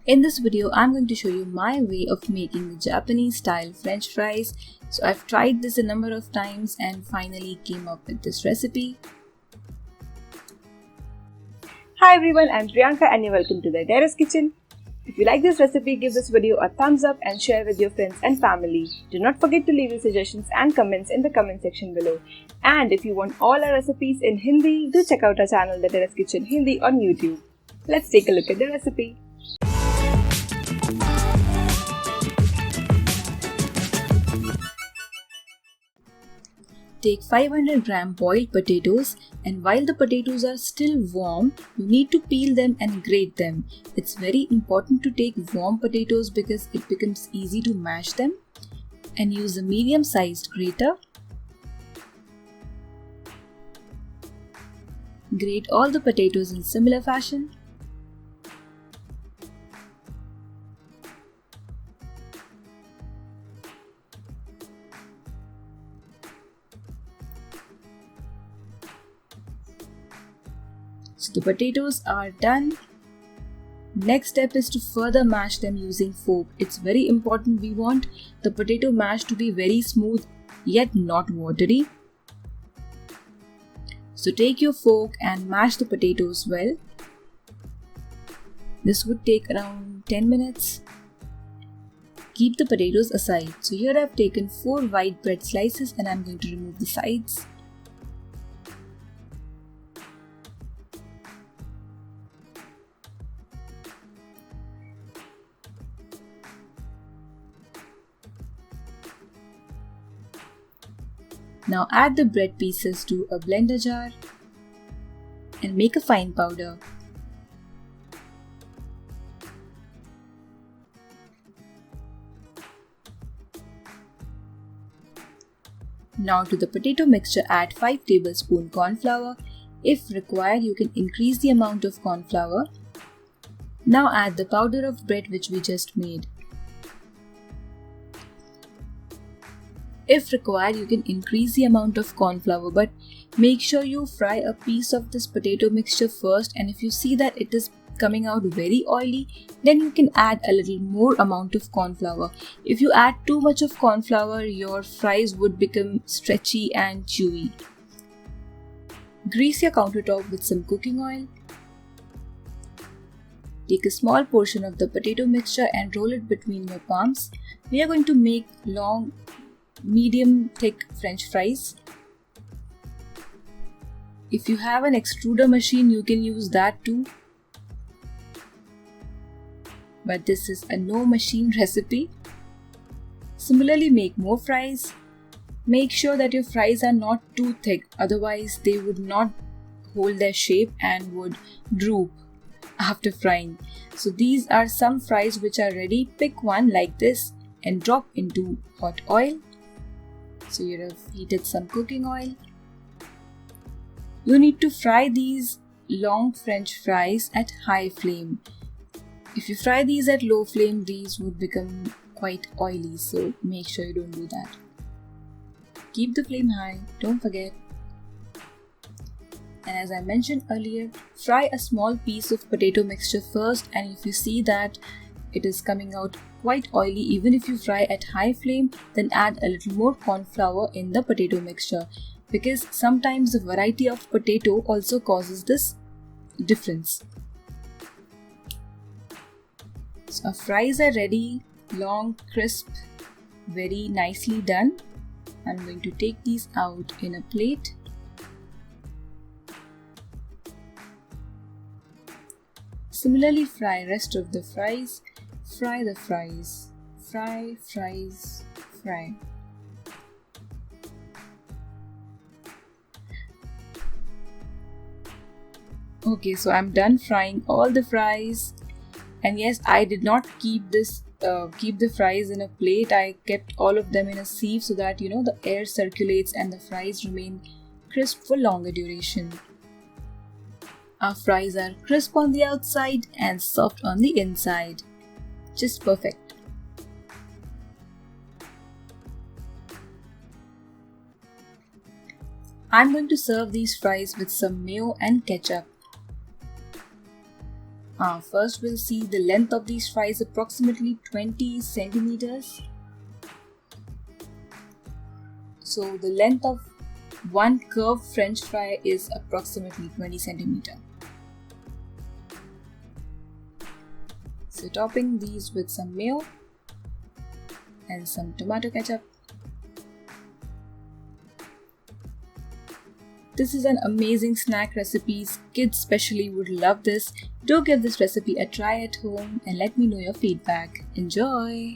In this video, I'm going to show you my way of making the Japanese style French fries. So I've tried this a number of times and finally came up with this recipe. Hi everyone, I'm Priyanka and you're welcome to the Terrace kitchen. If you like this recipe, give this video a thumbs up and share with your friends and family. Do not forget to leave your suggestions and comments in the comment section below. And if you want all our recipes in Hindi, do check out our channel, The Terrace Kitchen Hindi on YouTube. Let's take a look at the recipe. Take 500 gram boiled potatoes, and while the potatoes are still warm, you need to peel them and grate them. It's very important to take warm potatoes because it becomes easy to mash them. And use a medium-sized grater. Grate all the potatoes in similar fashion. So the potatoes are done. Next step is to further mash them using fork. It's very important. We want the potato mash to be very smooth yet not watery. So take your fork and mash the potatoes well. This would take around 10 minutes. Keep the potatoes aside. So here I've taken 4 white bread slices and I'm going to remove the sides. Now add the bread pieces to a blender jar and make a fine powder. Now to the potato mixture add 5 tablespoons corn flour. If required, you can increase the amount of corn flour. Now add the powder of bread which we just made. If required, you can increase the amount of corn flour, but make sure you fry a piece of this potato mixture first, and if you see that it is coming out very oily, then you can add a little more amount of corn flour. If you add too much of corn flour, your fries would become stretchy and chewy. Grease your countertop with some cooking oil. Take a small portion of the potato mixture and roll it between your palms. We are going to make long, medium thick French fries. If you have an extruder machine, you can use that too. But this is a no machine recipe. Similarly, make more fries. Make sure that your fries are not too thick, otherwise they would not hold their shape and would droop after frying. So these are some fries which are ready. Pick one like this and drop into hot oil. So you have heated some cooking oil. You need to fry these long French fries at high flame. If you fry these at low flame, these would become quite oily, so make sure you don't do that. Keep the flame high, don't forget. And as I mentioned earlier, fry a small piece of potato mixture first, and if you see that it is coming out quite oily, even if you fry at high flame, then add a little more corn flour in the potato mixture, because sometimes the variety of potato also causes this difference. So our fries are ready, long, crisp, very nicely done. I'm going to take these out in a plate. Similarly, fry rest of the fries. Fry the fries. Fry, fries, fry. Okay, so I'm done frying all the fries. And yes, I did not keep the fries in a plate. I kept all of them in a sieve so that the air circulates and the fries remain crisp for longer duration. Our fries are crisp on the outside and soft on the inside. Just perfect. I'm going to serve these fries with some mayo and ketchup. First we'll see the length of these fries, approximately 20 centimeters. So the length of one curved French fry is approximately 20 centimeters. So topping these with some mayo and some tomato ketchup. This is an amazing snack recipe. Kids especially would love this. Do give this recipe a try at home and let me know your feedback. Enjoy!